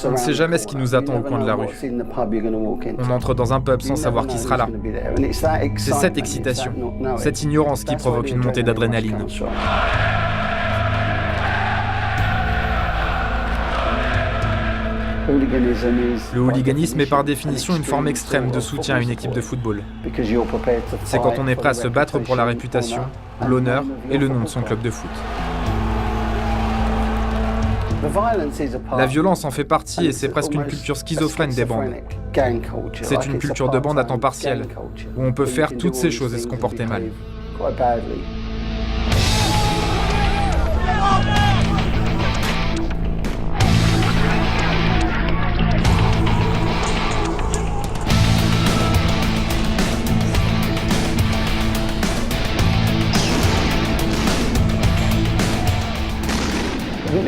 On ne sait jamais ce qui nous attend au coin de la rue. On entre dans un pub sans savoir qui sera là. C'est cette excitation, cette ignorance qui provoque une montée d'adrénaline. Le hooliganisme est par définition une forme extrême de soutien à une équipe de football. C'est quand on est prêt à se battre pour la réputation, l'honneur et le nom de son club de foot. La violence en fait partie et c'est presque une culture schizophrène des bandes. C'est une culture de bande à temps partiel, où on peut faire toutes ces choses et se comporter mal.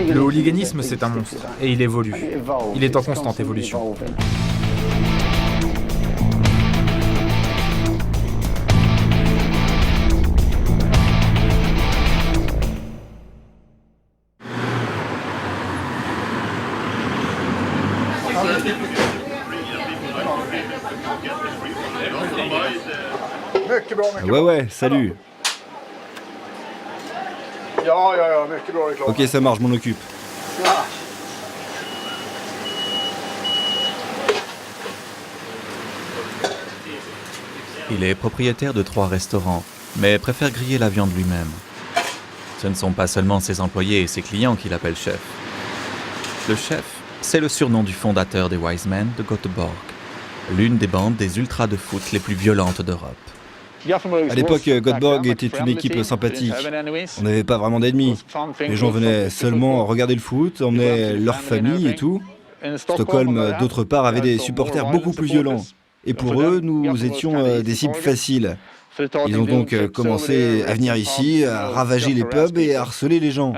Le hooliganisme, c'est un monstre, et il évolue. Il est en constante évolution. Ouais, salut. Ok, ça marche, je m'en occupe. Il est propriétaire de 3 restaurants, mais préfère griller la viande lui-même. Ce ne sont pas seulement ses employés et ses clients qui l'appellent chef. Le chef, c'est le surnom du fondateur des Wise Men de Göteborg, l'une des bandes des ultras de foot les plus violentes d'Europe. À l'époque, Göteborg était une équipe sympathique. On n'avait pas vraiment d'ennemis. Les gens venaient seulement regarder le foot, emmenaient leur famille et tout. Stockholm, d'autre part, avait des supporters beaucoup plus violents. Et pour eux, nous étions des cibles faciles. Ils ont donc commencé à venir ici, à ravager les pubs et à harceler les gens.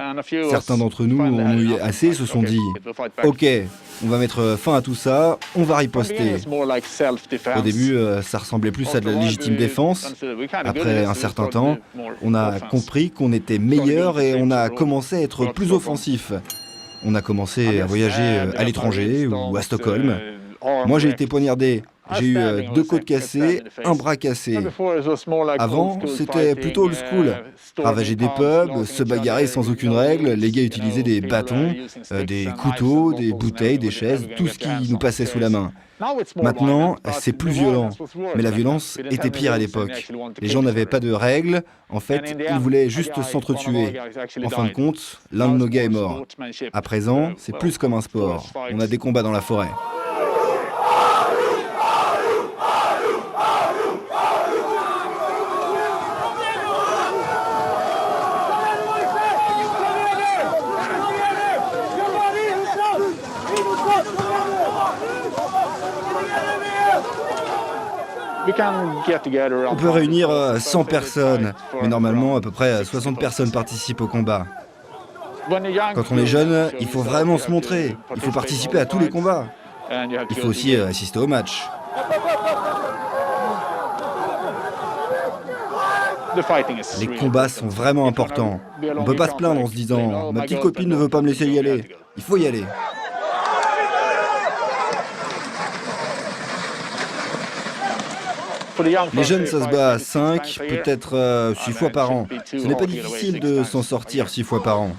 Certains d'entre nous ont eu assez et se sont dit « Ok, on va mettre fin à tout ça, on va riposter ». Au début, ça ressemblait plus à de la légitime défense. Après un certain temps, on a compris qu'on était meilleur et on a commencé à être plus offensif. On a commencé à voyager à l'étranger ou à Stockholm. Moi, j'ai été poignardé. J'ai eu 2 côtes cassées, un bras cassé. Avant, c'était plutôt old school. Ravager des pubs, se bagarrer sans aucune règle, les gars utilisaient des bâtons, des couteaux, des bouteilles, des chaises, tout ce qui nous passait sous la main. Maintenant, c'est plus violent. Mais la violence était pire à l'époque. Les gens n'avaient pas de règles. En fait, ils voulaient juste s'entretuer. En fin de compte, l'un de nos gars est mort. À présent, c'est plus comme un sport. On a des combats dans la forêt. On peut réunir 100 personnes, mais normalement à peu près 60 personnes participent au combat. Quand on est jeune, il faut vraiment se montrer, il faut participer à tous les combats. Il faut aussi assister aux matchs. Les combats sont vraiment importants. On ne peut pas se plaindre en se disant « Ma petite copine ne veut pas me laisser y aller ». Il faut y aller. Les jeunes, ça se bat 5, peut-être 6 fois par an. Ce n'est pas difficile de s'en sortir 6 fois par an.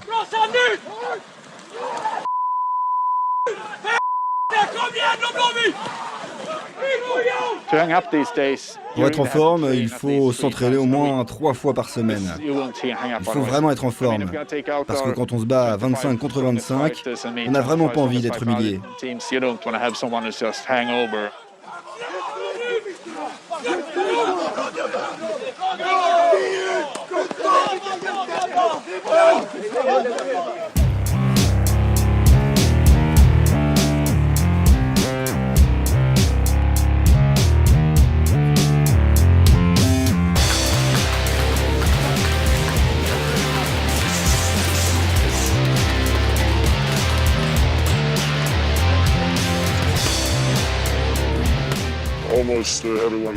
Pour être en forme, il faut s'entraîner au moins 3 fois par semaine. Il faut vraiment être en forme. Parce que quand on se bat à 25 contre 25, on n'a vraiment pas envie d'être humilié.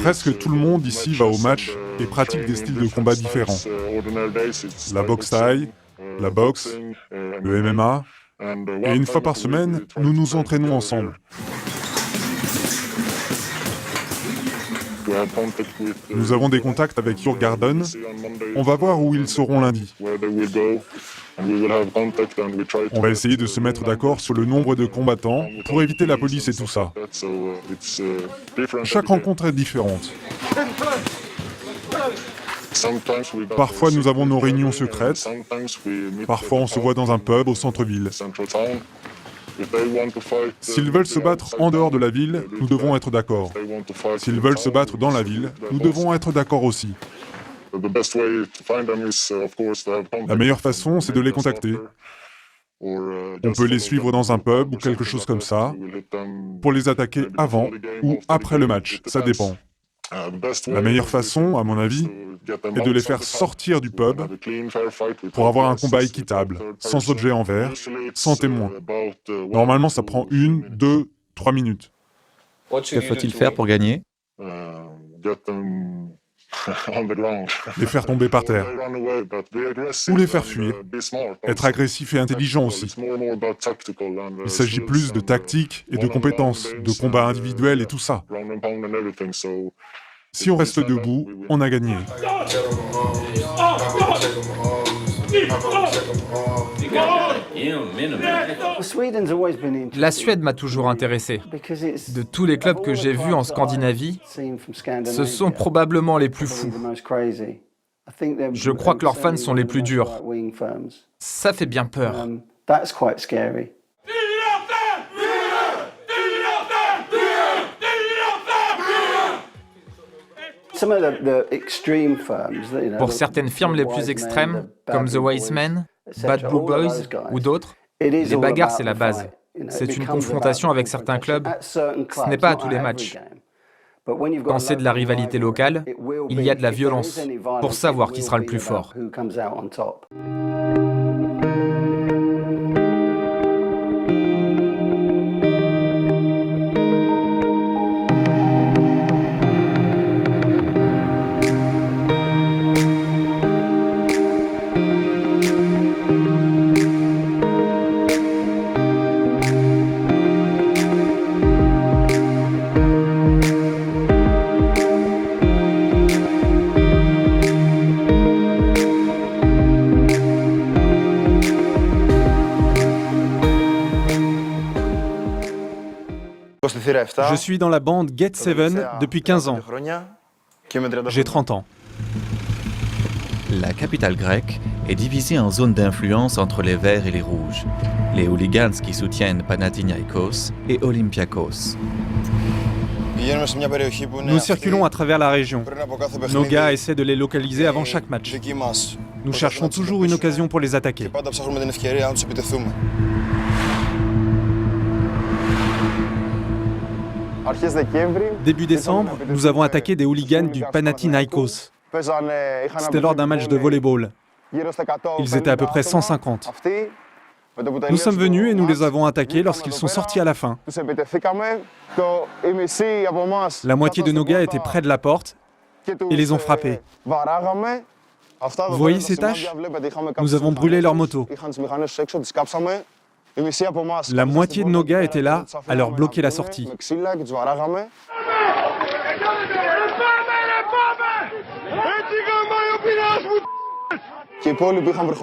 Presque tout le monde ici va au match et pratique des styles de combat différents. La boxe thaï, la boxe, le MMA, Et une fois par semaine, nous nous entraînons ensemble. Nous avons des contacts avec Djurgården. On va voir où ils seront lundi. On va essayer de se mettre d'accord sur le nombre de combattants pour éviter la police et tout ça. Chaque rencontre est différente. Parfois, nous avons nos réunions secrètes. Parfois, on se voit dans un pub au centre-ville. S'ils veulent se battre en dehors de la ville, nous devons être d'accord. S'ils veulent se battre dans la ville, nous devons être d'accord aussi. La meilleure façon, c'est de les contacter. On peut les suivre dans un pub ou quelque chose comme ça, pour les attaquer avant ou après le match, ça dépend. La meilleure façon, à mon avis, est de les faire sortir du pub pour avoir un combat équitable, sans objet en verre, sans témoin. Normalement, ça prend 1, 2, 3 minutes. Que faut-il faire pour gagner? Les faire tomber par terre. Ou les faire fuir. Être agressif et intelligent aussi. Il s'agit plus de tactique et de compétences, de combat individuel et tout ça. Si on reste debout, on a gagné. La Suède m'a toujours intéressé. De tous les clubs que j'ai vus en Scandinavie, ce sont probablement les plus fous. Je crois que leurs fans sont les plus durs. Ça fait bien peur. Pour certaines firmes les plus extrêmes, comme The Wise Men, Bad Blue Boys ou d'autres, les bagarres c'est la base. C'est une confrontation avec certains clubs, ce n'est pas à tous les matchs. Quand c'est de la rivalité locale, il y a de la violence pour savoir qui sera le plus fort. Je suis dans la bande Get Seven depuis 15 ans. J'ai 30 ans. La capitale grecque est divisée en zones d'influence entre les verts et les rouges. Les hooligans qui soutiennent Panathinaikos et Olympiakos. Nous circulons à travers la région. Nos gars essaient de les localiser avant chaque match. Nous cherchons toujours une occasion pour les attaquer. Début décembre, nous avons attaqué des hooligans du Panathinaikos. C'était lors d'un match de volleyball. Ils étaient à peu près 150. Nous sommes venus et nous les avons attaqués lorsqu'ils sont sortis à la fin. La moitié de nos gars étaient près de la porte et les ont frappés. Vous voyez ces taches? Nous avons brûlé leur moto. La moitié de nos gars étaient là à leur bloquer la sortie.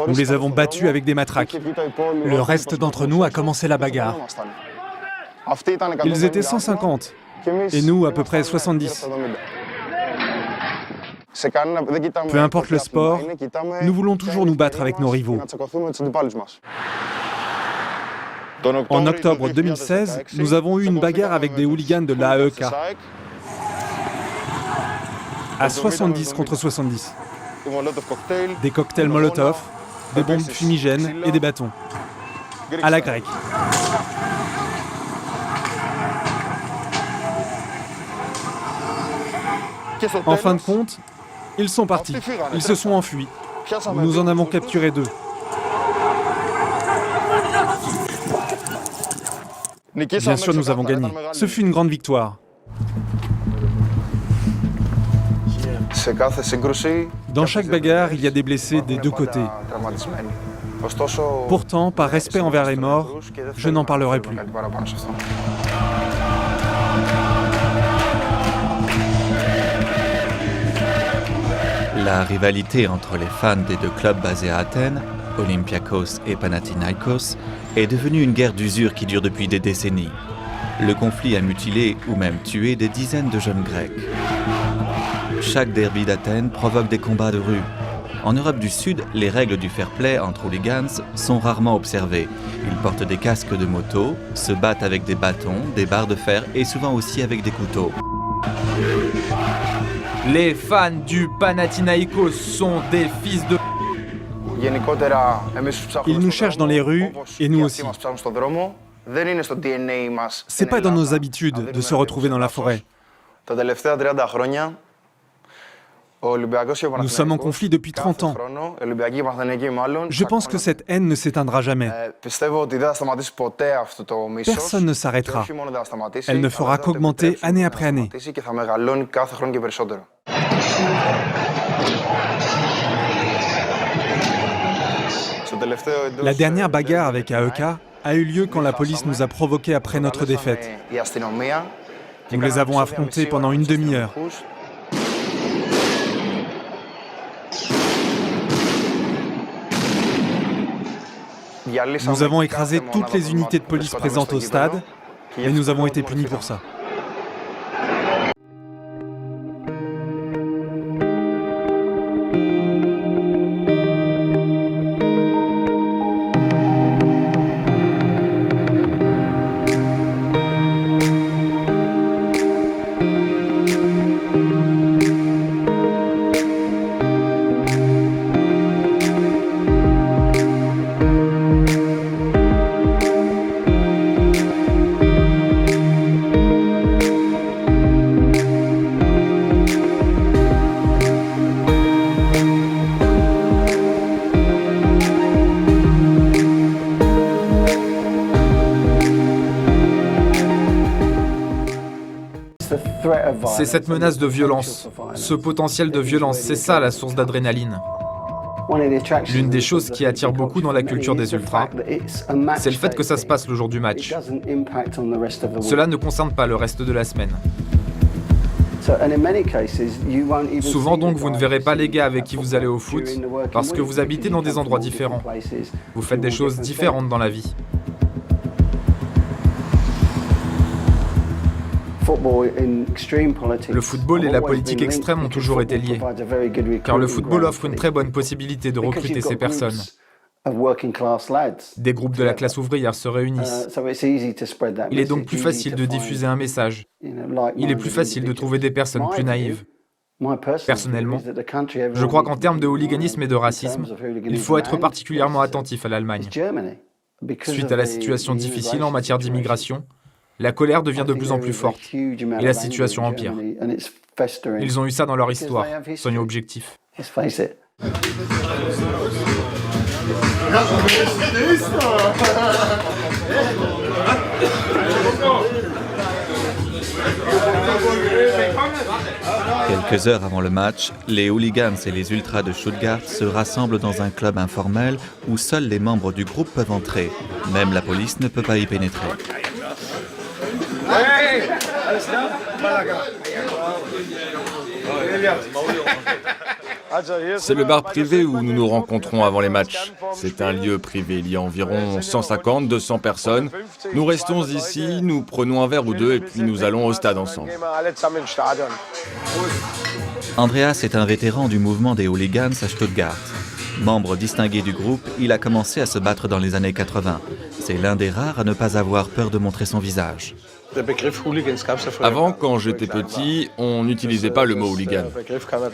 Nous les avons battus avec des matraques. Le reste d'entre nous a commencé la bagarre. Ils étaient 150 et nous à peu près 70. Peu importe le sport, nous voulons toujours nous battre avec nos rivaux. En octobre 2016, nous avons eu une bagarre avec des hooligans de l'AEK. À 70 contre 70. Des cocktails Molotov, des bombes fumigènes et des bâtons. À la grecque. En fin de compte, ils sont partis. Ils se sont enfuis. Nous en avons capturé 2. Bien sûr, nous avons gagné. Ce fut une grande victoire. Dans chaque bagarre, il y a des blessés des deux côtés. Pourtant, par respect envers les morts, je n'en parlerai plus. La rivalité entre les fans des deux clubs basés à Athènes, Olympiakos et Panathinaikos, est devenue une guerre d'usure qui dure depuis des décennies. Le conflit a mutilé ou même tué des dizaines de jeunes Grecs. Chaque derby d'Athènes provoque des combats de rue. En Europe du Sud, les règles du fair-play entre hooligans sont rarement observées. Ils portent des casques de moto, se battent avec des bâtons, des barres de fer et souvent aussi avec des couteaux. Les fans du Panathinaikos sont des fils de... Ils nous cherchent dans les rues et nous aussi. C'est pas dans nos habitudes de se retrouver dans la forêt. Nous sommes en conflit depuis 30 ans. Je pense que cette haine ne s'éteindra jamais. Personne ne s'arrêtera. Elle ne fera qu'augmenter année après année. La dernière bagarre avec AEK a eu lieu quand la police nous a provoqués après notre défaite. Nous les avons affrontés pendant une demi-heure. Nous avons écrasé toutes les unités de police présentes au stade et nous avons été punis pour ça. C'est cette menace de violence, ce potentiel de violence, c'est ça la source d'adrénaline. L'une des choses qui attire beaucoup dans la culture des ultras, c'est le fait que ça se passe le jour du match. Cela ne concerne pas le reste de la semaine. Souvent donc, vous ne verrez pas les gars avec qui vous allez au foot, parce que vous habitez dans des endroits différents. Vous faites des choses différentes dans la vie. Le football et la politique extrême ont toujours été liés, car le football offre une très bonne possibilité de recruter ces personnes. Des groupes de la classe ouvrière se réunissent. Il est donc plus facile de diffuser un message. Il est plus facile de trouver des personnes plus naïves. Personnellement, je crois qu'en termes de hooliganisme et de racisme, il faut être particulièrement attentif à l'Allemagne. Suite à la situation difficile en matière d'immigration, la colère devient de plus en plus forte et la situation empire. Ils ont eu ça dans leur histoire, soyons objectifs. Quelques heures avant le match, les hooligans et les ultras de Stuttgart se rassemblent dans un club informel où seuls les membres du groupe peuvent entrer. Même la police ne peut pas y pénétrer. C'est le bar privé où nous nous rencontrons avant les matchs. C'est un lieu privé, il y a environ 150-200 personnes. Nous restons ici, nous prenons un verre ou deux et puis nous allons au stade ensemble. Andreas est un vétéran du mouvement des hooligans à Stuttgart. Membre distingué du groupe, il a commencé à se battre dans les années 80. C'est l'un des rares à ne pas avoir peur de montrer son visage. Avant, quand j'étais petit, on n'utilisait pas le mot hooligan.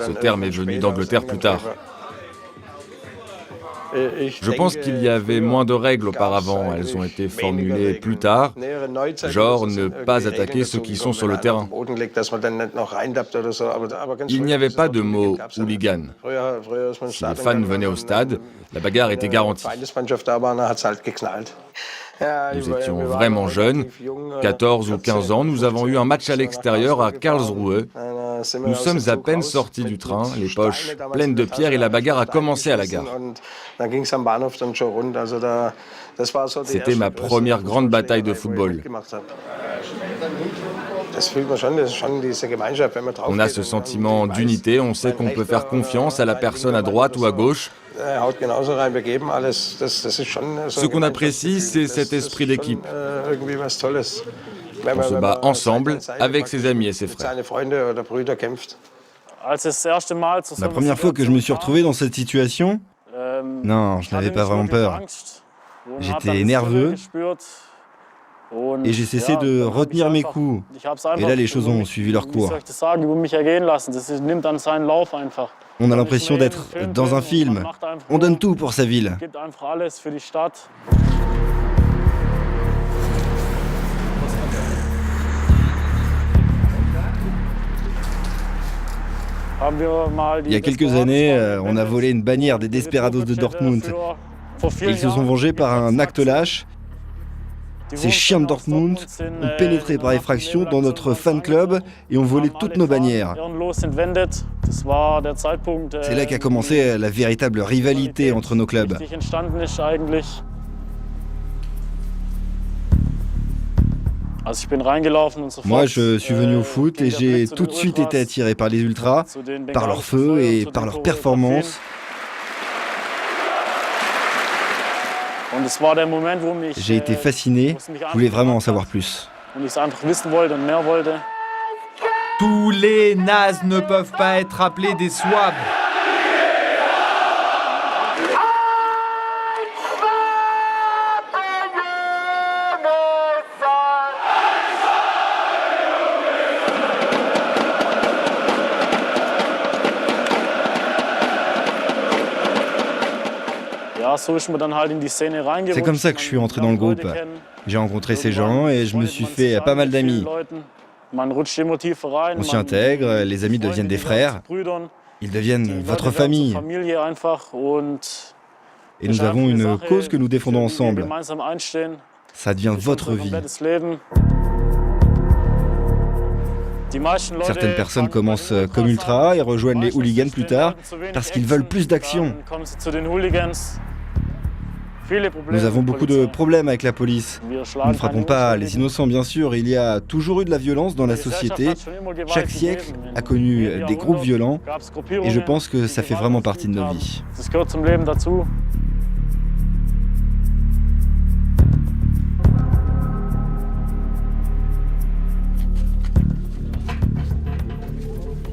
Ce terme est venu d'Angleterre plus tard. Je pense qu'il y avait moins de règles auparavant, elles ont été formulées plus tard, genre ne pas attaquer ceux qui sont sur le terrain. Il n'y avait pas de mot hooligan. Si les fans venaient au stade, la bagarre était garantie. Nous étions vraiment jeunes, 14 ou 15 ans, nous avons eu un match à l'extérieur à Karlsruhe. Nous sommes à peine sortis du train, les poches pleines de pierres et la bagarre a commencé à la gare. C'était ma première grande bataille de football. On a ce sentiment d'unité, on sait qu'on peut faire confiance à la personne à droite ou à gauche. Ce qu'on apprécie, c'est cet esprit d'équipe. On se bat ensemble avec ses amis et ses frères. La première fois que je me suis retrouvé dans cette situation, non, je n'avais pas vraiment peur. J'étais nerveux et j'ai cessé de retenir mes coups. Et là, les choses ont suivi leur cours. On a l'impression d'être dans un film. On donne tout pour sa ville. Il y a quelques années, on a volé une bannière des Desperados de Dortmund. Et ils se sont vengés par un acte lâche. Ces chiens de Dortmund ont pénétré par effraction dans notre fan club et ont volé toutes nos bannières. C'est là qu'a commencé la véritable rivalité entre nos clubs. Moi, je suis venu au foot et j'ai tout de suite été attiré par les ultras, par leur feu et par leur performance. J'ai été fasciné, je voulais vraiment en savoir plus. Tous les nazes ne peuvent pas être appelés des Swabs. C'est comme ça que je suis entré dans le groupe. J'ai rencontré ces gens et je me suis fait pas mal d'amis. On s'y intègre, les amis deviennent des frères. Ils deviennent votre famille. Et nous avons une cause que nous défendons ensemble. Ça devient votre vie. Certaines personnes commencent comme ultras et rejoignent les hooligans plus tard parce qu'ils veulent plus d'action. Nous avons beaucoup de problèmes avec la police. Nous ne frappons pas les innocents, bien sûr. Il y a toujours eu de la violence dans la société. Chaque siècle a connu des groupes violents. Et je pense que ça fait vraiment partie de nos vies.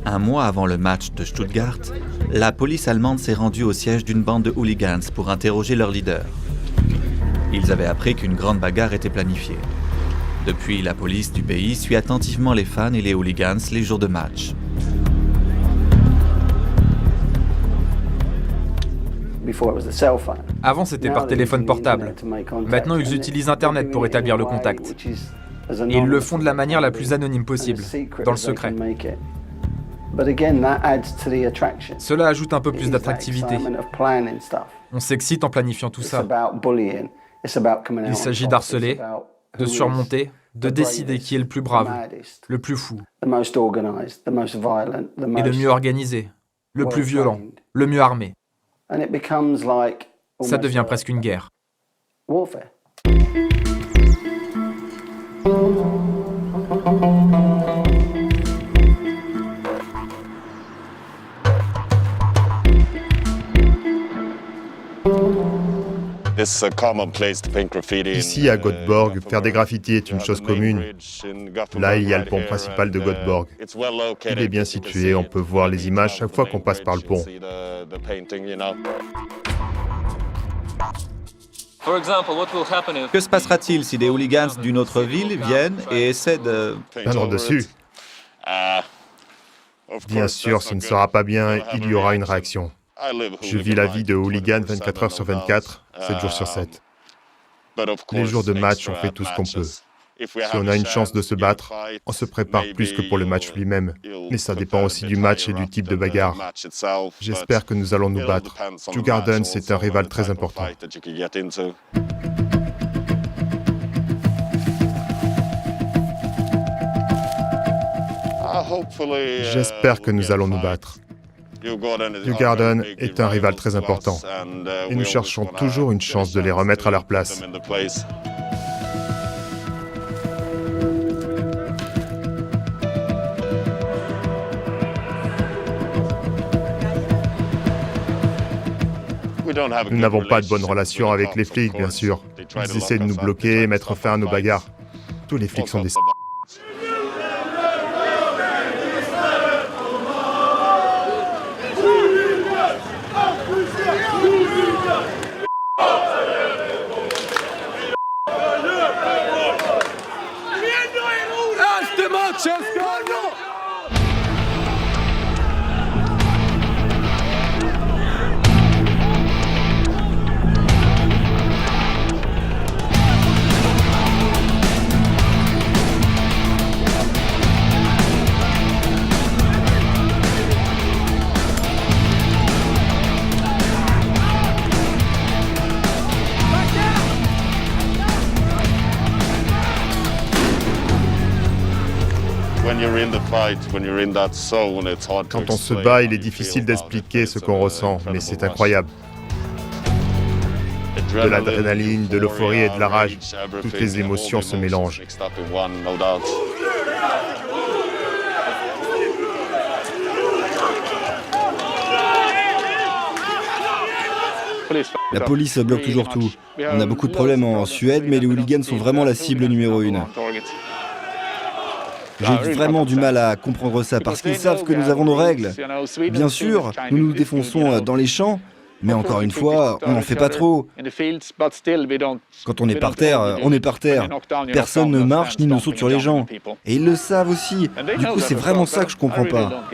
Un mois avant le match de Stuttgart, la police allemande s'est rendue au siège d'une bande de hooligans pour interroger leur leader. Ils avaient appris qu'une grande bagarre était planifiée. Depuis, la police du pays suit attentivement les fans et les hooligans les jours de match. Avant, c'était par téléphone portable. Maintenant, ils utilisent Internet pour établir le contact. Et ils le font de la manière la plus anonyme possible, dans le secret. Cela ajoute un peu plus d'attractivité. On s'excite en planifiant tout ça. Il s'agit d'harceler, de surmonter, de décider qui est le plus brave, le plus fou, et le mieux organisé, le plus violent, le mieux armé. Ça devient presque une guerre. Ici, à Göteborg, faire des graffitis est une chose commune. Là, il y a le pont principal de Göteborg. Il est bien situé, on peut voir les images chaque fois qu'on passe par le pont. Que se passera-t-il si des hooligans d'une autre ville viennent et essaient de... peindre dessus? Bien sûr, ce ne sera pas bien, il y aura une réaction. Je vis la vie de hooligan 24 heures sur 24, 7 jours sur 7. Les jours de match, on fait tout ce qu'on peut. Si on a une chance de se battre, on se prépare plus que pour le match lui-même. Mais ça dépend aussi du match et du type de bagarre. J'espère que nous allons nous battre. Djurgården, c'est un rival très important. J'espère que nous allons nous battre. Djurgården est un rival très important et nous cherchons toujours une chance de les remettre à leur place. Nous n'avons pas de bonne relation avec les flics, bien sûr. Ils essaient de nous bloquer, mettre fin à nos bagarres. Tous les flics sont des... Quand on se bat, il est difficile d'expliquer ce qu'on ressent, mais c'est incroyable. De l'adrénaline, de l'euphorie et de la rage, toutes les émotions se mélangent. La police bloque toujours tout. On a beaucoup de problèmes en Suède, mais les hooligans sont vraiment la cible numéro 1. J'ai vraiment du mal à comprendre ça, parce qu'ils savent que nous avons nos règles. Bien sûr, nous nous défonçons dans les champs, mais encore une fois, on n'en fait pas trop. Quand on est par terre, on est par terre. Personne ne marche ni ne saute sur les gens. Et ils le savent aussi. Du coup, c'est vraiment ça que je comprends pas.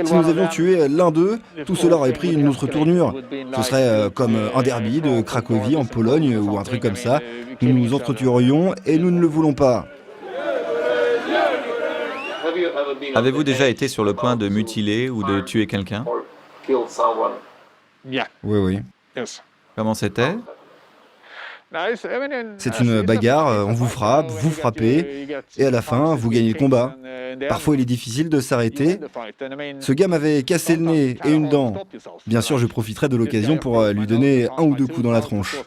Si nous avions tué l'un d'eux, tout cela aurait pris une autre tournure. Ce serait comme un derby de Cracovie en Pologne ou un truc comme ça. Nous nous entretuerions et nous ne le voulons pas. Avez-vous déjà été sur le point de mutiler ou de tuer quelqu'un? Oui, oui. Comment c'était? C'est une bagarre, on vous frappe, vous frappez, et à la fin, vous gagnez le combat. Parfois, il est difficile de s'arrêter. Ce gars m'avait cassé le nez et une dent. Bien sûr, je profiterai de l'occasion pour lui donner un ou deux coups dans la tronche.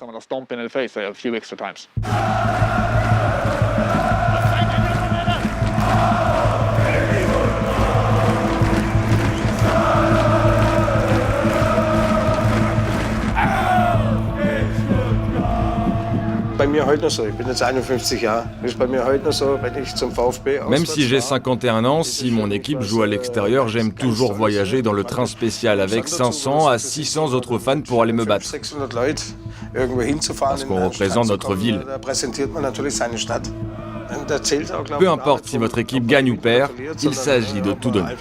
Même si j'ai 51 ans, si mon équipe joue à l'extérieur, j'aime toujours voyager dans le train spécial avec 500 à 600 autres fans pour aller me battre. Parce qu'on représente notre ville. Peu importe si votre équipe gagne ou perd, il s'agit de tout donner.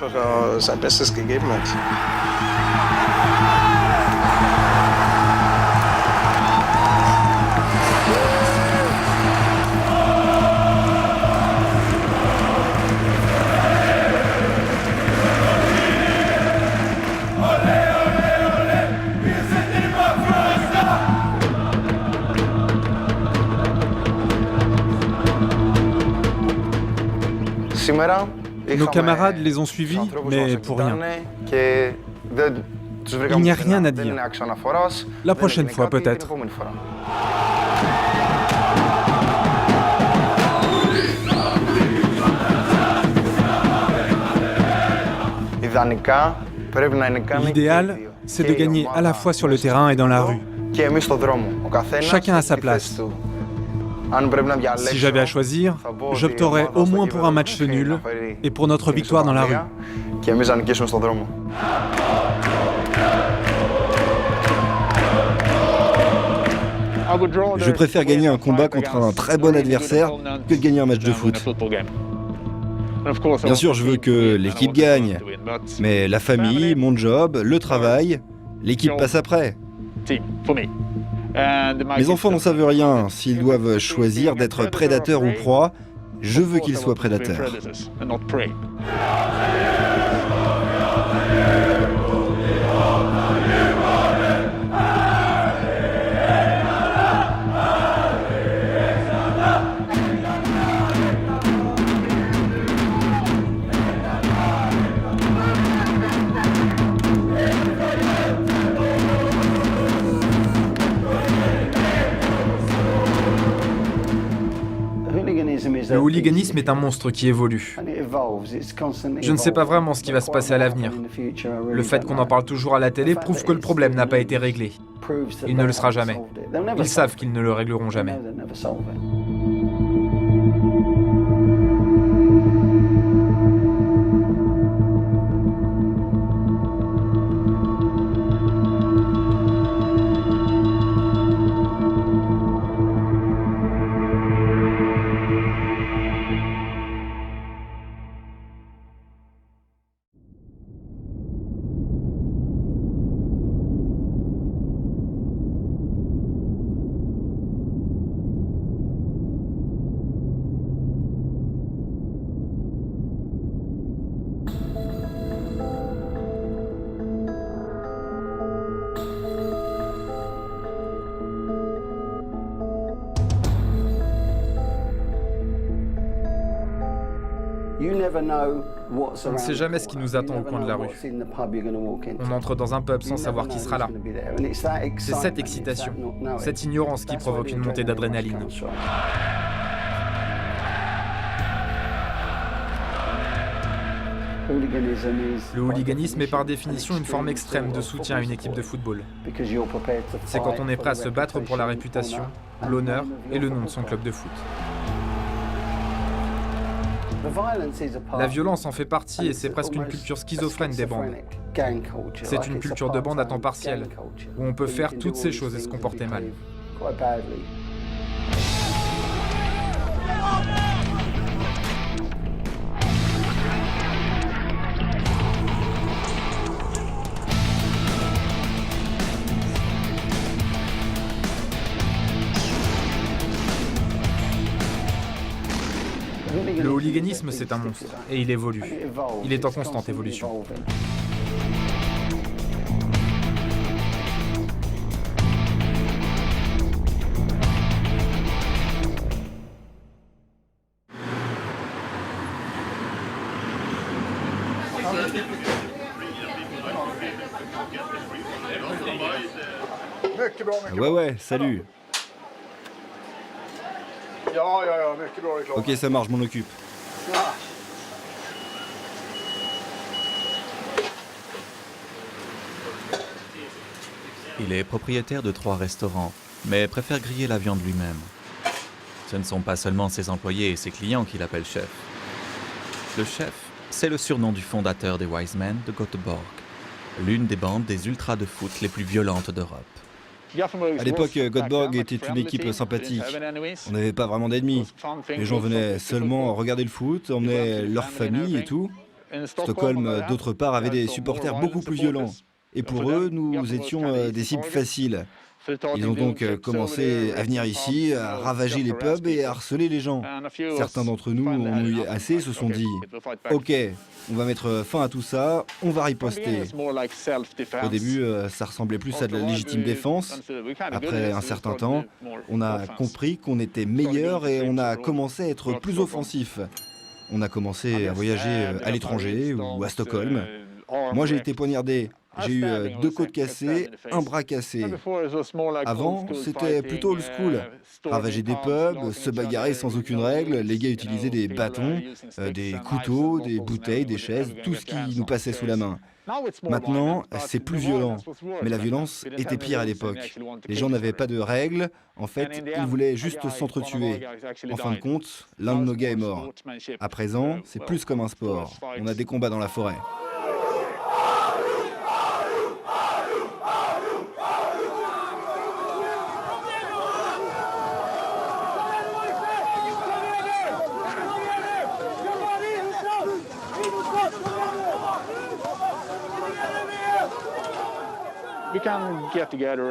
Nos camarades les ont suivis, mais pour rien. Il n'y a rien à dire. La prochaine fois, peut-être. L'idéal, c'est de gagner à la fois sur le terrain et dans la rue. Chacun à sa place. Si j'avais à choisir, j'opterais au moins pour un match nul et pour notre victoire dans la rue. Je préfère gagner un combat contre un très bon adversaire que de gagner un match de foot. Bien sûr, je veux que l'équipe gagne, mais la famille, mon job, le travail, l'équipe passe après. Mes enfants n'en savent rien. S'ils doivent choisir d'être prédateurs ou proie, je veux qu'ils soient prédateurs. Le hooliganisme est un monstre qui évolue. Je ne sais pas vraiment ce qui va se passer à l'avenir. Le fait qu'on en parle toujours à la télé prouve que le problème n'a pas été réglé. Il ne le sera jamais. Ils savent qu'ils ne le régleront jamais. On ne sait jamais ce qui nous attend au coin de la rue. On entre dans un pub sans savoir qui sera là. C'est cette excitation, cette ignorance qui provoque une montée d'adrénaline. Le hooliganisme est par définition une forme extrême de soutien à une équipe de football. C'est quand on est prêt à se battre pour la réputation, l'honneur et le nom de son club de foot. La violence en fait partie et c'est presque une culture schizophrène des bandes. C'est une culture de bande à temps partiel, où on peut faire toutes ces choses et se comporter mal. Le hooliganisme, c'est un monstre, et il évolue. Il est en constante évolution. Ouais, salut. Ok, ça marche, je m'en occupe. Il est propriétaire de 3 restaurants, mais préfère griller la viande lui-même. Ce ne sont pas seulement ses employés et ses clients qui l'appellent chef. Le chef, c'est le surnom du fondateur des Wise Men de Göteborg, l'une des bandes des ultras de foot les plus violentes d'Europe. À l'époque, Göteborg était une équipe sympathique. On n'avait pas vraiment d'ennemis. Les gens venaient seulement regarder le foot, emmenaient leur famille et tout. Stockholm, d'autre part, avait des supporters beaucoup plus violents. Et pour eux, nous étions des cibles faciles. Ils ont donc commencé à venir ici, à ravager les pubs et à harceler les gens. Certains d'entre nous ont eu assez et se sont dit « Ok, on va mettre fin à tout ça, on va riposter ». Au début, ça ressemblait plus à de la légitime défense. Après un certain temps, on a compris qu'on était meilleur et on a commencé à être plus offensif. On a commencé à voyager à l'étranger ou à Stockholm. Moi, j'ai été poignardé. J'ai eu 2 côtes cassées, un bras cassé. Avant, c'était plutôt old school. Ravager des pubs, se bagarrer sans aucune règle, les gars utilisaient des bâtons, des couteaux, des bouteilles, des chaises, tout ce qui nous passait sous la main. Maintenant, c'est plus violent. Mais la violence était pire à l'époque. Les gens n'avaient pas de règles. En fait, ils voulaient juste s'entretuer. En fin de compte, l'un de nos gars est mort. À présent, c'est plus comme un sport. On a des combats dans la forêt.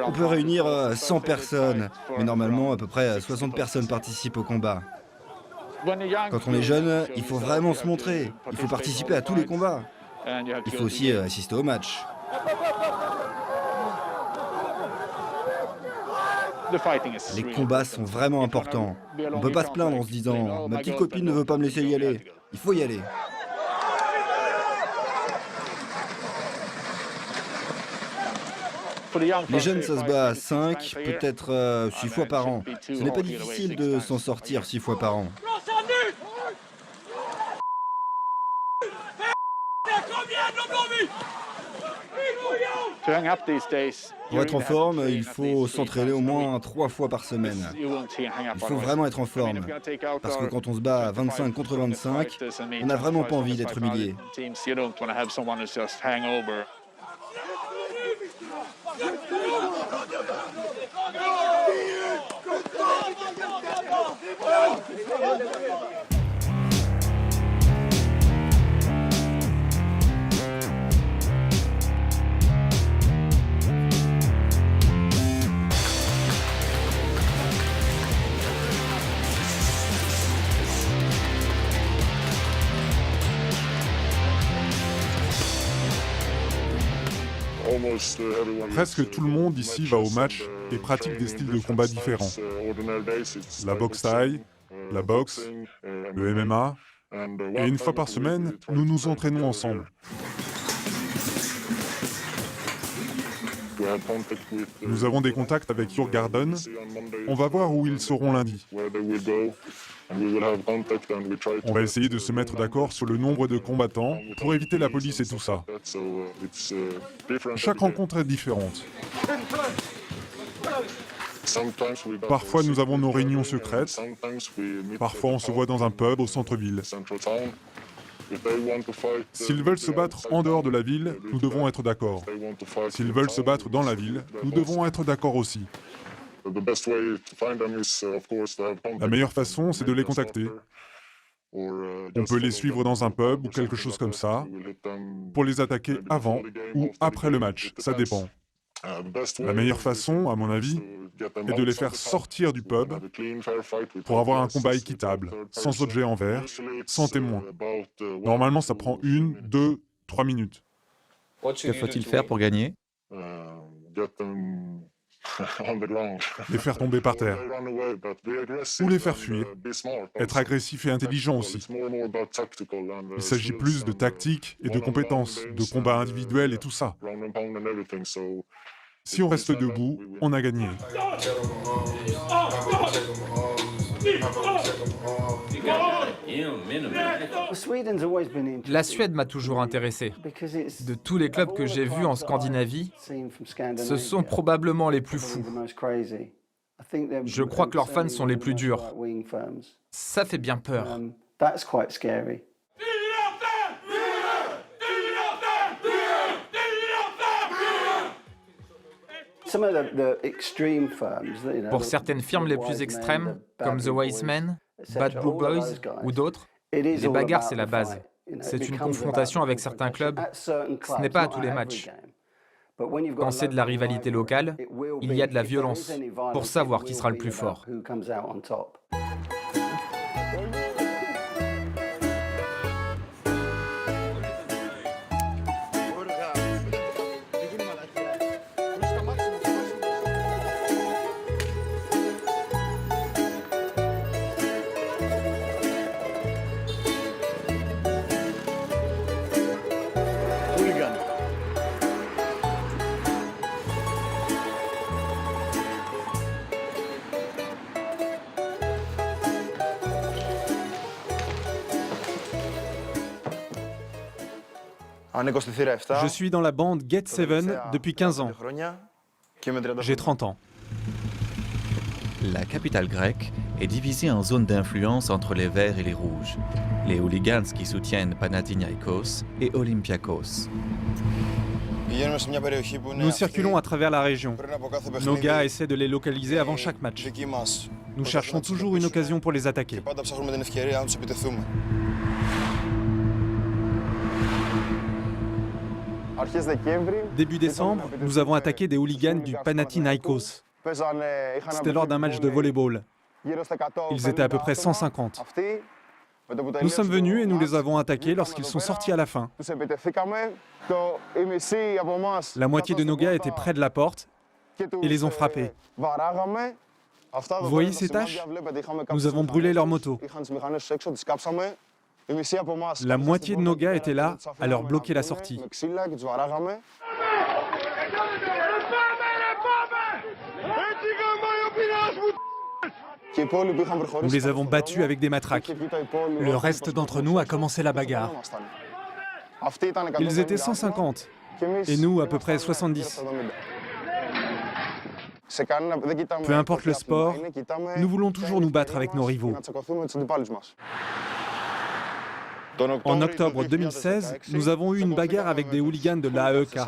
On peut réunir 100 personnes, mais normalement à peu près 60 personnes participent au combat. Quand on est jeune, il faut vraiment se montrer, il faut participer à tous les combats. Il faut aussi assister aux matchs. Les combats sont vraiment importants. On ne peut pas se plaindre en se disant « Ma petite copine ne veut pas me laisser y aller ». Il faut y aller. Les jeunes, ça se bat 5, peut-être 6 fois par an. Ce n'est pas difficile de s'en sortir 6 fois par an. Pour être en forme, il faut s'entraîner au moins 3 fois par semaine. Il faut vraiment être en forme. Parce que quand on se bat 25 contre 25, on n'a vraiment pas envie d'être humilié. Presque tout le monde ici va au match et pratique des styles de combat différents. La boxe thaï, la boxe, le MMA, et une fois par semaine, nous nous entraînons ensemble. Nous avons des contacts avec Djurgården. On va voir où ils seront lundi. On va essayer de se mettre d'accord sur le nombre de combattants pour éviter la police et tout ça. Chaque rencontre est différente. Parfois nous avons nos réunions secrètes. Parfois on se voit dans un pub au centre-ville. S'ils veulent se battre en dehors de la ville, nous devons être d'accord. S'ils veulent se battre dans la ville, nous devons être d'accord aussi. La meilleure façon, c'est de les contacter. On peut les suivre dans un pub ou quelque chose comme ça, pour les attaquer avant ou après le match, ça dépend. La meilleure façon, à mon avis, est de les faire sortir du pub pour avoir un combat équitable, sans objet en verre, sans témoin. Normalement, ça prend 1, 2, 3 minutes. Que faut-il faire pour gagner? Les faire tomber par terre. Ou les faire fuir. Être agressif et intelligent aussi. Il s'agit plus de tactique et de compétences, de combat individuel et tout ça. Si on reste debout, on a gagné. La Suède m'a toujours intéressé. De tous les clubs que j'ai vus en Scandinavie, ce sont probablement les plus fous. Je crois que leurs fans sont les plus durs. Ça fait bien peur. Pour certaines firmes les plus extrêmes, comme The Wise Men, Bad Blue Boys ou d'autres, les bagarres c'est la base. C'est une confrontation avec certains clubs. Ce n'est pas à tous les matchs. Quand c'est de la rivalité locale, il y a de la violence pour savoir qui sera le plus fort. Je suis dans la bande Get Seven depuis 15 ans. J'ai 30 ans. La capitale grecque est divisée en zones d'influence entre les verts et les rouges. Les hooligans qui soutiennent Panathinaikos et Olympiakos. Nous circulons à travers la région. Nos gars essaient de les localiser avant chaque match. Nous cherchons toujours une occasion pour les attaquer. Début décembre, nous avons attaqué des hooligans du Panathinaikos. C'était lors d'un match de volley-ball. Ils étaient à peu près 150. Nous sommes venus et nous les avons attaqués lorsqu'ils sont sortis à la fin. La moitié de nos gars étaient près de la porte et les ont frappés. Vous voyez ces taches? Nous avons brûlé leur moto. La moitié de nos gars étaient là à leur bloquer la sortie. Nous les avons battus avec des matraques. Le reste d'entre nous a commencé la bagarre. Ils étaient 150, et nous à peu près 70. Peu importe le sport, nous voulons toujours nous battre avec nos rivaux. En octobre 2016, nous avons eu une bagarre avec des hooligans de l'AEK.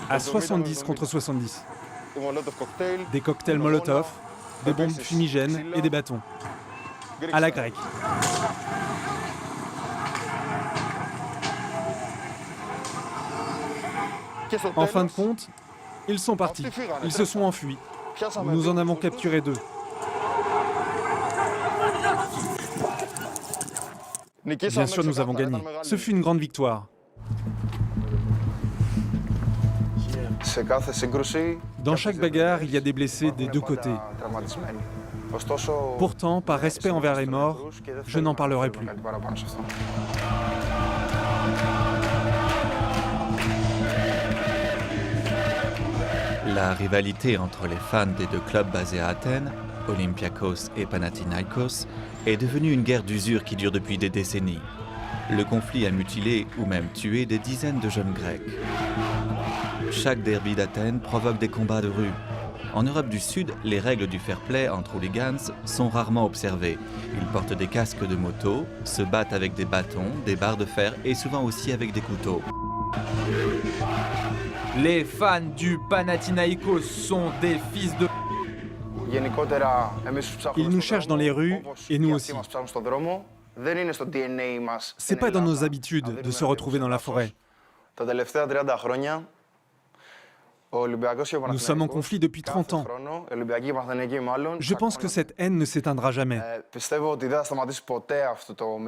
À 70 contre 70. Des cocktails Molotov, des bombes fumigènes et des bâtons. À la grecque. En fin de compte, ils sont partis. Ils se sont enfuis. Nous en avons capturé 2. Bien sûr, nous avons gagné. Ce fut une grande victoire. Dans chaque bagarre, il y a des blessés des 2 côtés. Pourtant, par respect envers les morts, je n'en parlerai plus. La rivalité entre les fans des 2 clubs basés à Athènes, Olympiakos et Panathinaikos, est devenue une guerre d'usure qui dure depuis des décennies. Le conflit a mutilé ou même tué des dizaines de jeunes Grecs. Chaque derby d'Athènes provoque des combats de rue. En Europe du Sud, les règles du fair play entre hooligans sont rarement observées. Ils portent des casques de moto, se battent avec des bâtons, des barres de fer et souvent aussi avec des couteaux. Les fans du Panathinaikos sont des fils de... Ils nous cherchent dans les rues et nous aussi. C'est pas dans nos habitudes de se retrouver dans la forêt. Nous sommes en conflit depuis 30 ans. Je pense que cette haine ne s'éteindra jamais.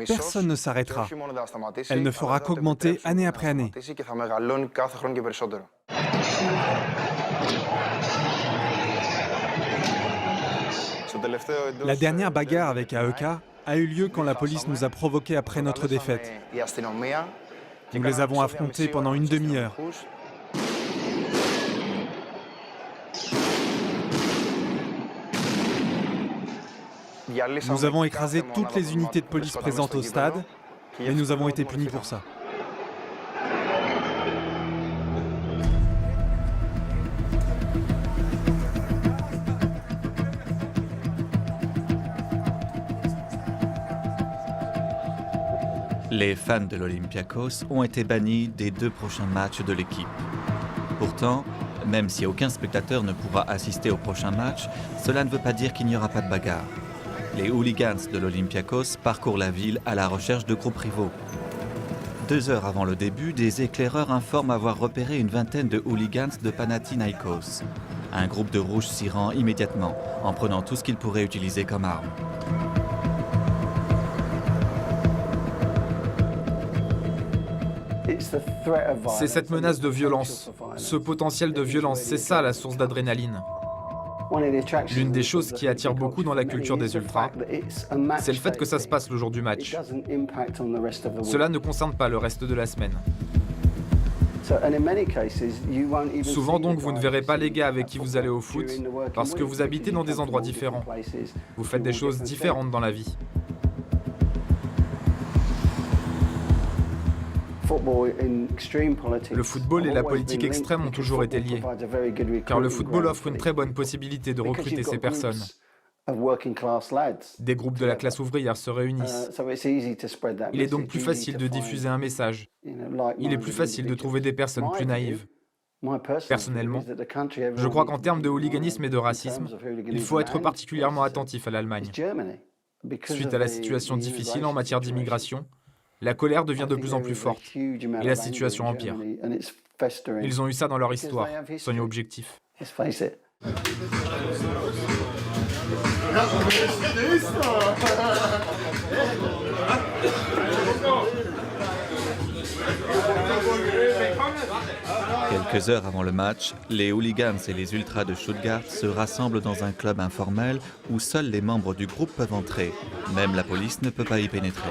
Personne ne s'arrêtera. Elle ne fera qu'augmenter année après année. La dernière bagarre avec AEK a eu lieu quand la police nous a provoqués après notre défaite. Nous les avons affrontés pendant une demi-heure. Nous avons écrasé toutes les unités de police présentes au stade, et nous avons été punis pour ça. Les fans de l'Olympiakos ont été bannis des 2 prochains matchs de l'équipe. Pourtant, même si aucun spectateur ne pourra assister au prochain match, cela ne veut pas dire qu'il n'y aura pas de bagarre. Les hooligans de l'Olympiakos parcourent la ville à la recherche de groupes rivaux. 2 heures avant le début, des éclaireurs informent avoir repéré une vingtaine de hooligans de Panathinaikos. Un groupe de rouges s'y rend immédiatement, en prenant tout ce qu'ils pourraient utiliser comme arme. C'est cette menace de violence, ce potentiel de violence, c'est ça la source d'adrénaline. L'une des choses qui attire beaucoup dans la culture des ultras, c'est le fait que ça se passe le jour du match. Cela ne concerne pas le reste de la semaine. Souvent donc, vous ne verrez pas les gars avec qui vous allez au foot, parce que vous habitez dans des endroits différents. Vous faites des choses différentes dans la vie. Le football et la politique extrême ont toujours été liés, car le football offre une très bonne possibilité de recruter ces personnes. Des groupes de la classe ouvrière se réunissent. Il est donc plus facile de diffuser un message. Il est plus facile de trouver des personnes plus naïves. Personnellement, je crois qu'en termes de hooliganisme et de racisme, il faut être particulièrement attentif à l'Allemagne. Suite à la situation difficile en matière d'immigration, la colère devient de plus en plus forte et la situation empire. Ils ont eu ça dans leur histoire, soyons objectifs. Quelques heures avant le match, les hooligans et les ultras de Stuttgart se rassemblent dans un club informel où seuls les membres du groupe peuvent entrer. Même la police ne peut pas y pénétrer.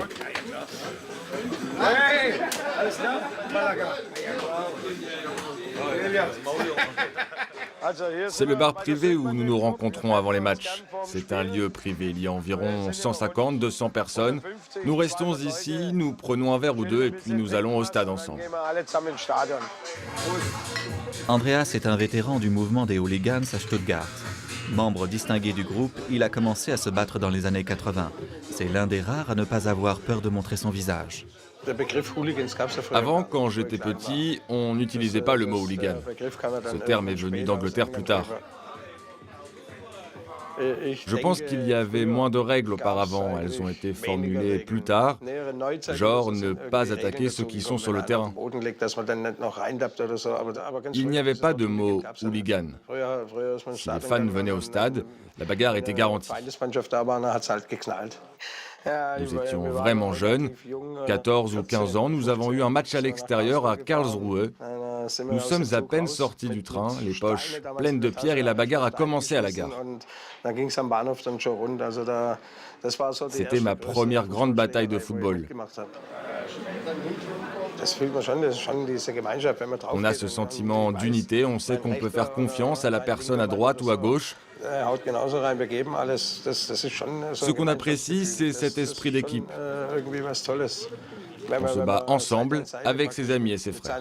C'est le bar privé où nous nous rencontrons avant les matchs. C'est un lieu privé, il y a environ 150-200 personnes. Nous restons ici, nous prenons un verre ou deux et puis nous allons au stade ensemble. Andreas est un vétéran du mouvement des hooligans à Stuttgart. Membre distingué du groupe, il a commencé à se battre dans les années 80. C'est l'un des rares à ne pas avoir peur de montrer son visage. Avant, quand j'étais petit, on n'utilisait pas le mot hooligan. Ce terme est venu d'Angleterre plus tard. Je pense qu'il y avait moins de règles auparavant, elles ont été formulées plus tard, genre ne pas attaquer ceux qui sont sur le terrain. Il n'y avait pas de mot hooligan. Si les fans venaient au stade, la bagarre était garantie. Nous étions vraiment jeunes, 14 ou 15 ans, nous avons eu un match à l'extérieur à Karlsruhe. Nous sommes à peine sortis du train, les poches pleines de pierres et la bagarre a commencé à la gare. C'était ma première grande bataille de football. On a ce sentiment d'unité, on sait qu'on peut faire confiance à la personne à droite ou à gauche. Ce qu'on apprécie, c'est cet esprit d'équipe. On se bat ensemble, avec ses amis et ses frères.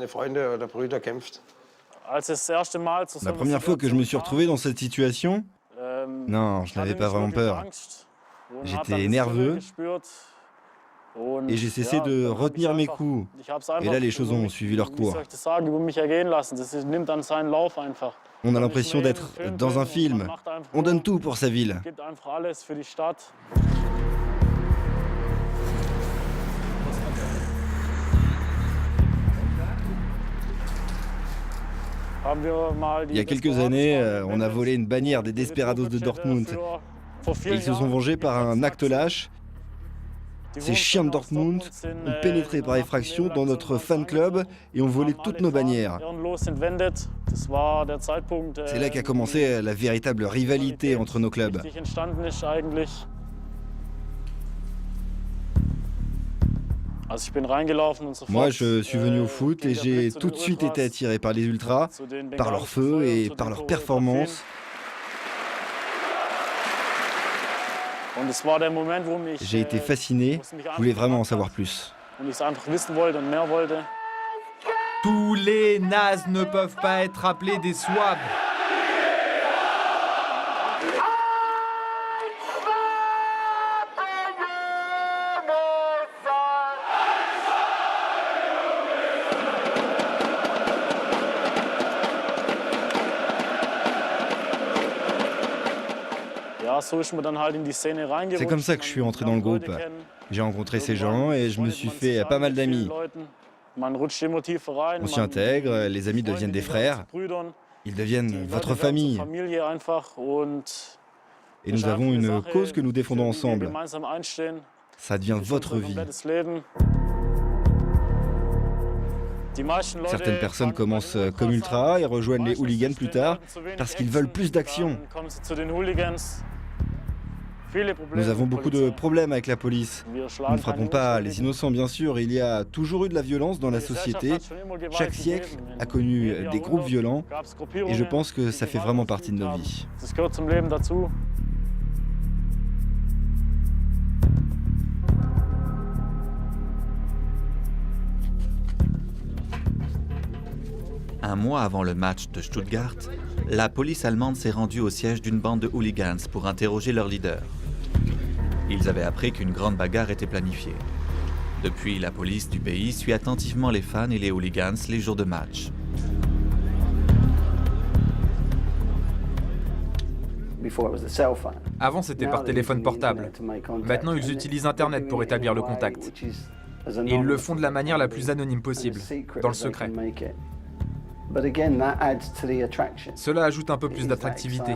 La première fois que je me suis retrouvé dans cette situation, non, je n'avais pas vraiment peur. J'étais nerveux et j'ai cessé de retenir mes coups. Et là, les choses ont suivi leur cours. On a l'impression d'être dans un film. On donne tout pour sa ville. Il y a quelques années, on a volé une bannière des Desperados de Dortmund. Et ils se sont vengés par un acte lâche. Ces chiens de Dortmund ont pénétré par effraction dans notre fan club et ont volé toutes nos bannières. C'est là qu'a commencé la véritable rivalité entre nos clubs. Moi, je suis venu au foot et j'ai tout de suite été attiré par les ultras, par leur feu et par leur performance. J'ai été fasciné, je voulais vraiment en savoir plus. Tous les nazes ne peuvent pas être appelés des swabs. C'est comme ça que je suis entré dans le groupe. J'ai rencontré ces gens et je me suis fait pas mal d'amis. On s'y intègre, les amis deviennent des frères. Ils deviennent votre famille. Et nous avons une cause que nous défendons ensemble. Ça devient votre vie. Certaines personnes commencent comme ultras et rejoignent les hooligans plus tard parce qu'ils veulent plus d'action. Nous avons beaucoup de problèmes avec la police. Nous ne frappons pas les innocents, bien sûr. Il y a toujours eu de la violence dans la société. Chaque siècle a connu des groupes violents. Et je pense que ça fait vraiment partie de nos vies. Un mois avant le match de Stuttgart, la police allemande s'est rendue au siège d'une bande de hooligans pour interroger leur leader. Ils avaient appris qu'une grande bagarre était planifiée. Depuis, la police du pays suit attentivement les fans et les hooligans les jours de match. Avant, c'était par téléphone portable. Maintenant, ils utilisent Internet pour établir le contact. Et ils le font de la manière la plus anonyme possible, dans le secret. Cela ajoute un peu plus d'attractivité.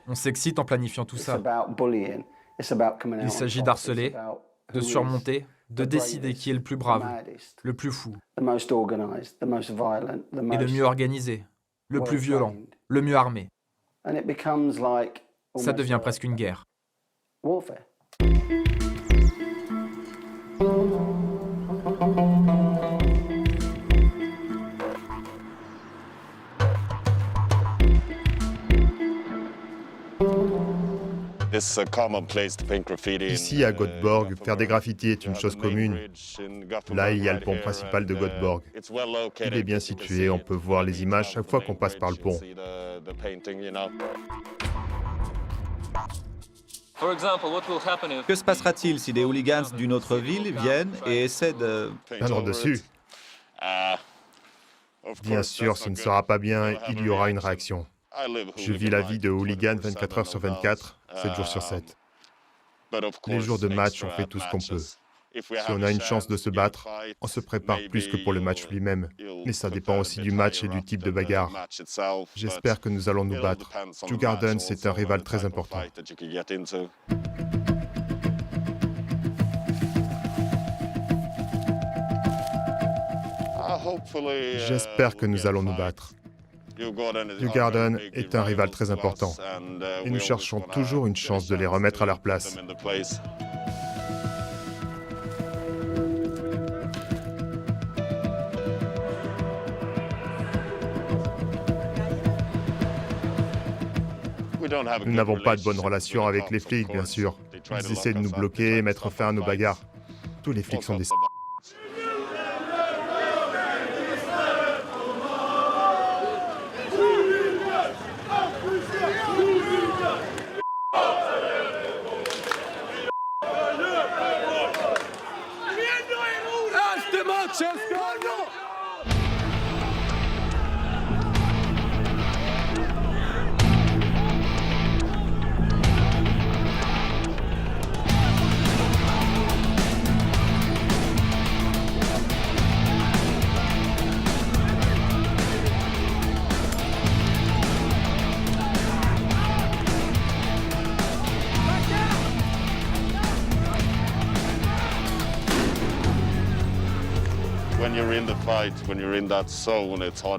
On s'excite en planifiant tout ça. Il s'agit d'harceler, de surmonter, de décider qui est le plus brave, le plus fou, et le mieux organisé, le plus violent, le mieux armé. Ça devient presque une guerre. Ici, à Göteborg, faire des graffitis est une chose commune. Là, il y a le pont principal de Göteborg. Il est bien situé, on peut voir les images chaque fois qu'on passe par le pont. Que se passera-t-il si des hooligans d'une autre ville viennent et essaient de... Peindre dessus. Bien sûr, ce ne sera pas bien, il y aura une réaction. Je vis la vie de hooligan 24 heures sur 24, 7 jours sur 7. Les jours de match, on fait tout ce qu'on peut. Si on a une chance de se battre, on se prépare plus que pour le match lui-même. Mais ça dépend aussi du match et du type de bagarre. J'espère que nous allons nous battre. Djurgården, c'est un rival très important. J'espère que nous allons nous battre. Djurgården est un rival très important et nous cherchons toujours une chance de les remettre à leur place. Nous n'avons pas de bonne relation avec les flics, bien sûr. Ils essaient de nous bloquer et mettre fin à nos bagarres. Tous les flics sont des...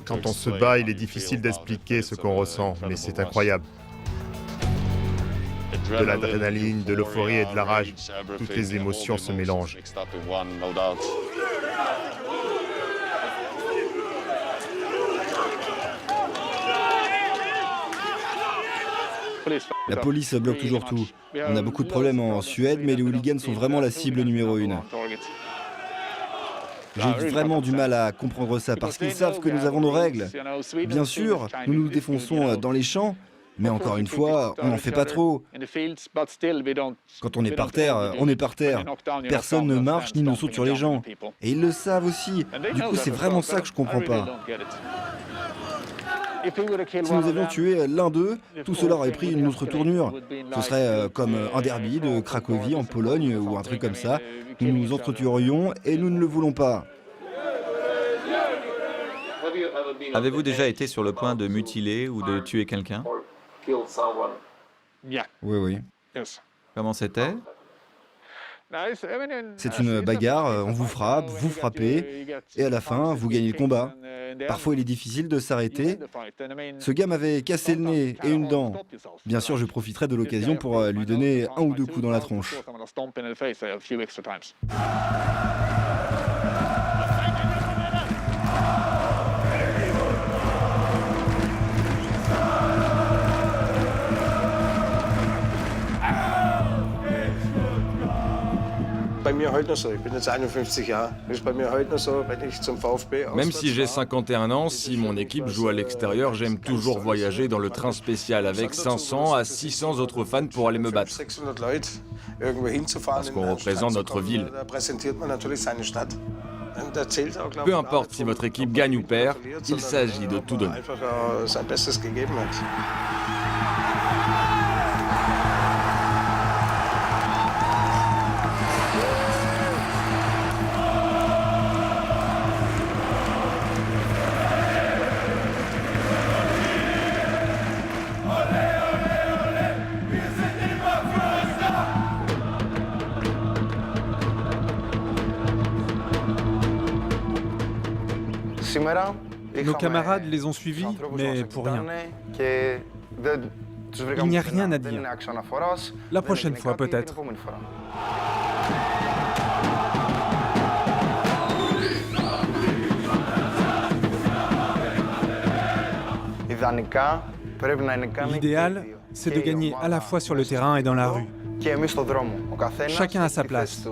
Quand on se bat, il est difficile d'expliquer ce qu'on ressent, mais c'est incroyable. De l'adrénaline, de l'euphorie et de la rage, toutes les émotions se mélangent. La police bloque toujours tout. On a beaucoup de problèmes en Suède, mais les hooligans sont vraiment la cible numéro 1. J'ai vraiment du mal à comprendre ça, parce qu'ils savent que nous avons nos règles. Bien sûr, nous nous défonçons dans les champs, mais encore une fois, on n'en fait pas trop. Quand on est par terre, on est par terre. Personne ne marche ni ne saute sur les gens. Et ils le savent aussi. Du coup, c'est vraiment ça que je comprends pas. Si nous avions tué l'un d'eux, tout cela aurait pris une autre tournure. Ce serait comme un derby de Cracovie en Pologne ou un truc comme ça. Nous nous entretuerions et nous ne le voulons pas. Avez-vous déjà été sur le point de mutiler ou de tuer quelqu'un? Oui, oui. Comment c'était? C'est une bagarre, on vous frappe, vous frappez, et à la fin, vous gagnez le combat. Parfois, il est difficile de s'arrêter. Ce gars m'avait cassé le nez et une dent. Bien sûr, je profiterai de l'occasion pour lui donner un ou deux coups dans la tronche. Même si j'ai 51 ans, si mon équipe joue à l'extérieur, j'aime toujours voyager dans le train spécial avec 500 à 600 autres fans pour aller me battre. Parce qu'on représente notre ville. Peu importe si votre équipe gagne ou perd, il s'agit de tout donner. Nos camarades les ont suivis, mais pour rien. Il n'y a rien à dire. La prochaine fois, peut-être. L'idéal, c'est de gagner à la fois sur le terrain et dans la rue. Chacun a sa place.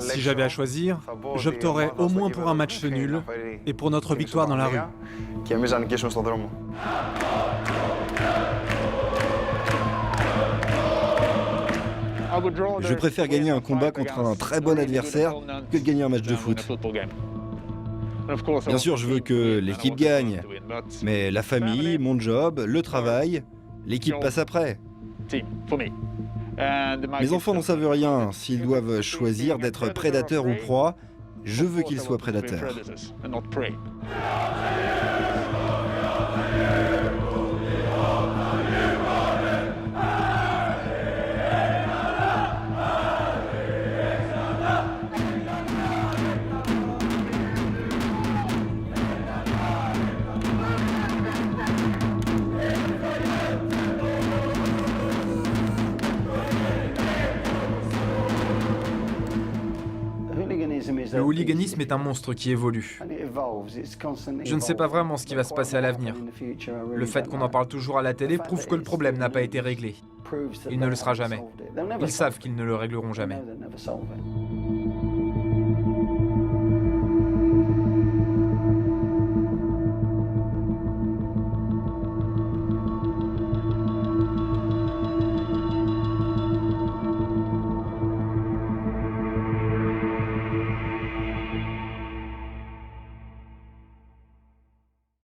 Si j'avais à choisir, j'opterais au moins pour un match nul et pour notre victoire dans la rue. Je préfère gagner un combat contre un très bon adversaire que de gagner un match de foot. Bien sûr, je veux que l'équipe gagne, mais la famille, mon job, le travail, l'équipe passe après. Mes enfants n'en savent rien. S'ils doivent choisir d'être prédateurs ou proie, je veux qu'ils soient prédateurs. Le hooliganisme est un monstre qui évolue. Je ne sais pas vraiment ce qui va se passer à l'avenir. Le fait qu'on en parle toujours à la télé prouve que le problème n'a pas été réglé. Il ne le sera jamais. Ils savent qu'ils ne le régleront jamais.